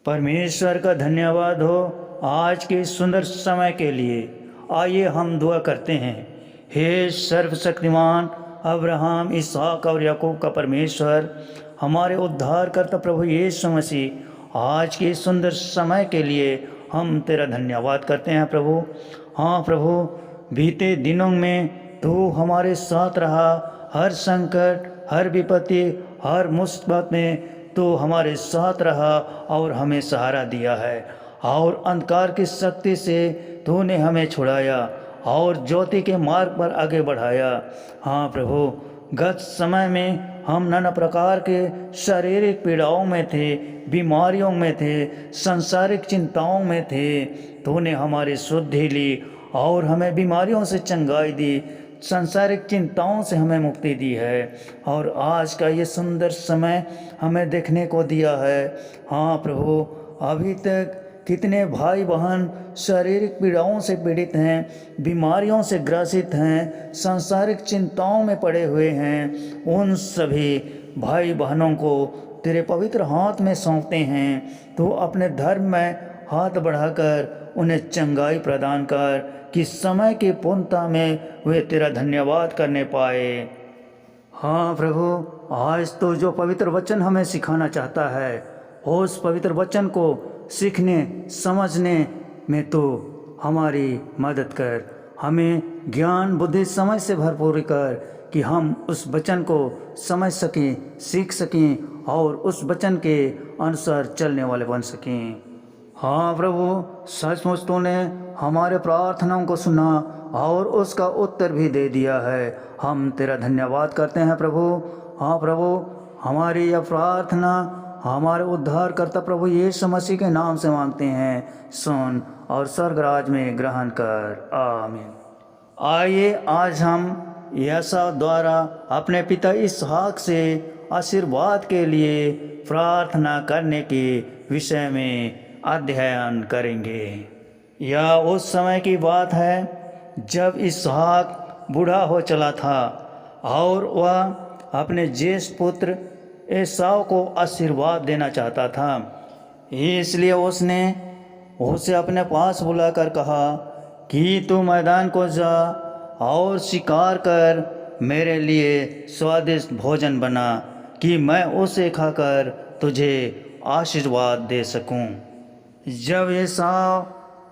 परमेश्वर का धन्यवाद हो आज के इस सुंदर समय के लिए। आइए हम दुआ करते हैं। हे सर्वशक्तिमान अब्राहम, इसहाक और याकूब का परमेश्वर, हमारे उद्धारकर्ता प्रभु यीशु मसीह, आज के इस सुंदर समय के लिए हम तेरा धन्यवाद करते हैं प्रभु। हाँ प्रभु, बीते दिनों में तू हमारे साथ रहा। हर संकट, हर विपत्ति, हर मुसीबत में तो हमारे साथ रहा और हमें सहारा दिया है, और अंधकार की शक्ति से तूने हमें छुड़ाया और ज्योति के मार्ग पर आगे बढ़ाया। हाँ प्रभु, गत समय में हम नाना प्रकार के शारीरिक पीड़ाओं में थे, बीमारियों में थे, सांसारिक चिंताओं में थे। तूने हमारी शुद्धि ली और हमें बीमारियों से चंगाई दी, सांसारिक चिंताओं से हमें मुक्ति दी है, और आज का ये सुंदर समय हमें देखने को दिया है। हाँ प्रभु, अभी तक कितने भाई बहन शारीरिक पीड़ाओं से पीड़ित हैं, बीमारियों से ग्रसित हैं, सांसारिक चिंताओं में पड़े हुए हैं। उन सभी भाई बहनों को तेरे पवित्र हाथ में सौंपते हैं। तो अपने धर्म में हाथ बढ़ाकर उन्हें चंगाई प्रदान कर कि समय की पूर्णता में वे तेरा धन्यवाद करने पाए। हाँ प्रभु, आज तो जो पवित्र वचन हमें सिखाना चाहता है, उस पवित्र वचन को सीखने समझने में तो हमारी मदद कर। हमें ज्ञान बुद्धि समझ से भरपूर कर कि हम उस वचन को समझ सकें, सीख सकें और उस वचन के अनुसार चलने वाले बन सकें। हाँ प्रभु, सचमुच तूने हमारे प्रार्थनाओं को सुना और उसका उत्तर भी दे दिया है। हम तेरा धन्यवाद करते हैं प्रभु। हाँ प्रभु, हमारी यह प्रार्थना हमारे उद्धारकर्ता प्रभु यीशु मसीह के नाम से मांगते हैं। सुन और स्वर्गराज में ग्रहण कर। आमीन। आइए आज हम यशा द्वारा अपने पिता इसहाक से आशीर्वाद के लिए प्रार्थना करने के विषय में अध्ययन करेंगे। यह उस समय की बात है जब इसहाक बूढ़ा हो चला था और वह अपने ज्येष्ठ पुत्र एसाव को आशीर्वाद देना चाहता था। इसलिए उसने उसे अपने पास बुलाकर कहा कि तू मैदान को जा और शिकार कर मेरे लिए स्वादिष्ट भोजन बना, कि मैं उसे खाकर तुझे आशीर्वाद दे सकूं। जब एसाव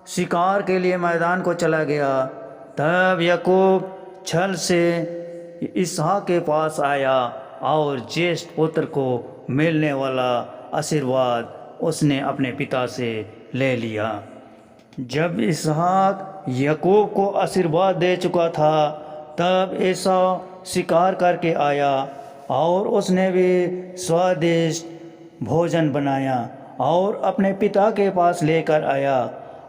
शिकार के लिए मैदान को चला गया, तब याकूब छल से इसहाक के पास आया और ज्येष्ठ पुत्र को मिलने वाला आशीर्वाद उसने अपने पिता से ले लिया। जब इसहाक याकूब को आशीर्वाद दे चुका था, तब एसाव शिकार करके आया और उसने भी स्वादिष्ट भोजन बनाया और अपने पिता के पास लेकर आया।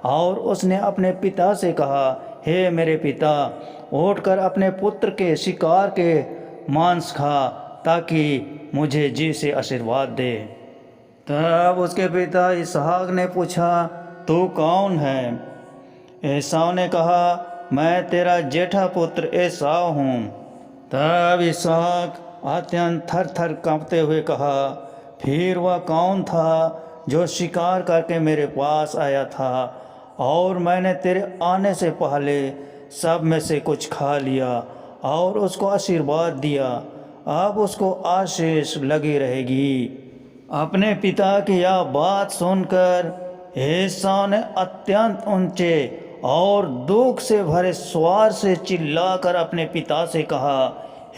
और उसने अपने पिता से कहा, हे मेरे पिता, उठकर अपने पुत्र के शिकार के मांस खा, ताकि मुझे जी से आशीर्वाद दे। तब उसके पिता इसहाक ने पूछा, तू कौन है? एसाव ने कहा, मैं तेरा जेठा पुत्र एसाव हूँ। तब इसहाक अत्यंत थर थर कांपते हुए कहा, फिर वह कौन था जो शिकार करके मेरे पास आया था, और मैंने तेरे आने से पहले सब में से कुछ खा लिया और उसको आशीर्वाद दिया। अब उसको आशीष लगी रहेगी। अपने पिता की यह बात सुनकर एसाव ने अत्यंत ऊंचे और दुख से भरे स्वर से चिल्लाकर अपने पिता से कहा,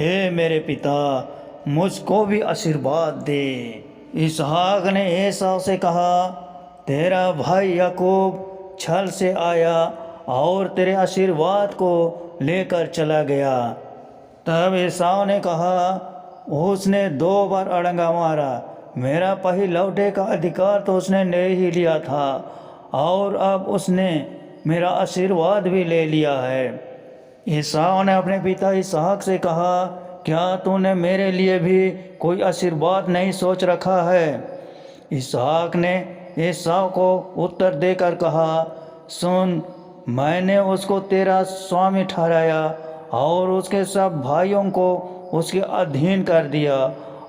हे मेरे पिता, मुझको भी आशीर्वाद दे। इसहाक ने एसाव से कहा, तेरा भाई याकूब छल से आया और तेरे आशीर्वाद को लेकर चला गया। तब एसाव ने कहा, उसने 2 बार अड़ंगा मारा, मेरा पहिलौठे का अधिकार तो उसने ले ही लिया था, और अब उसने मेरा आशीर्वाद भी ले लिया है। एसाव ने अपने पिता इसहाक से कहा, क्या तूने मेरे लिए भी कोई आशीर्वाद नहीं सोच रखा है? इसहाक ने एसाव को उत्तर देकर कहा, सुन, मैंने उसको तेरा स्वामी ठहराया और उसके सब भाइयों को उसके अधीन कर दिया,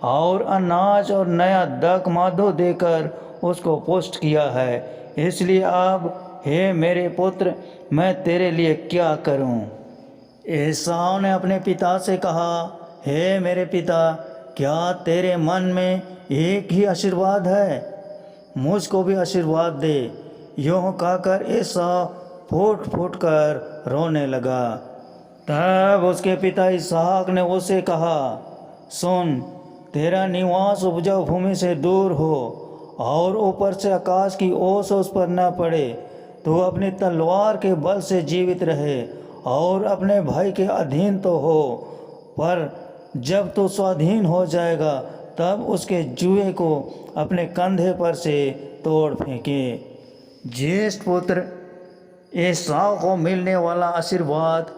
और अनाज और नया दक माधो देकर उसको पुष्ट किया है। इसलिए अब हे मेरे पुत्र, मैं तेरे लिए क्या करूं? एसाव ने अपने पिता से कहा, हे मेरे पिता, क्या तेरे मन में एक ही आशीर्वाद है? मुझको भी आशीर्वाद दे। यूँ कहकर एसाव फूट फूट कर रोने लगा। तब उसके पिता इसहाक ने उससे कहा, सुन, तेरा निवास उपजाऊ भूमि से दूर हो और ऊपर से आकाश की ओस उस पर न पड़े। तू अपनी तलवार के बल से जीवित रहे और अपने भाई के अधीन तो हो, पर जब तू स्वाधीन हो जाएगा तब उसके जुए को अपने कंधे पर से तोड़ फेंके। ज्येष्ठ पुत्र एसाव को मिलने वाला आशीर्वाद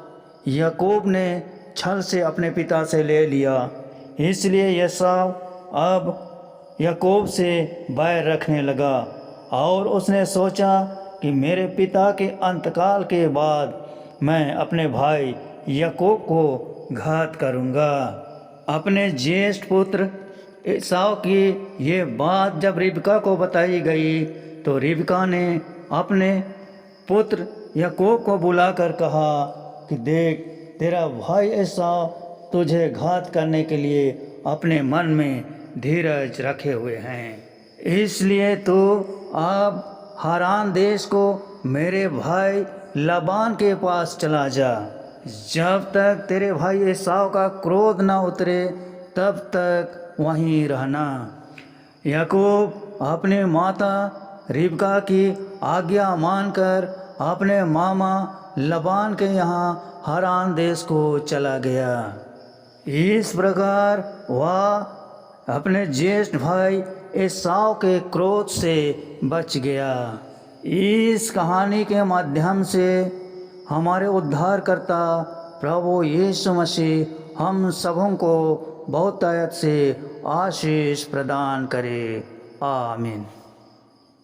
याकूब ने छल से अपने पिता से ले लिया। इसलिए एसाव अब याकूब से बैर रखने लगा और उसने सोचा कि मेरे पिता के अंतकाल के बाद मैं अपने भाई याकूब को घात करूँगा। अपने ज्येष्ठ पुत्र एसाव की ये बात जब रिबका को बताई गई तो रिबका ने अपने पुत्र याकूब को बुलाकर कहा कि देख, तेरा भाई एसाव तुझे घात करने के लिए अपने मन में धीरज रखे हुए हैं। इसलिए तू अब हारान देश को मेरे भाई लाबान के पास चला जा। जब तक तेरे भाई एसाव का क्रोध न उतरे तब तक वहीं रहना। याकूब अपने माता रिबका की आज्ञा मानकर अपने मामा लबान के यहाँ हारान देश को चला गया। इस प्रकार वह अपने ज्येष्ठ भाई एसाव के क्रोध से बच गया। इस कहानी के माध्यम से हमारे उद्धारकर्ता प्रभु यीशु मसीह हम सबों को बहुतायत से आशीष प्रदान करे। आमीन।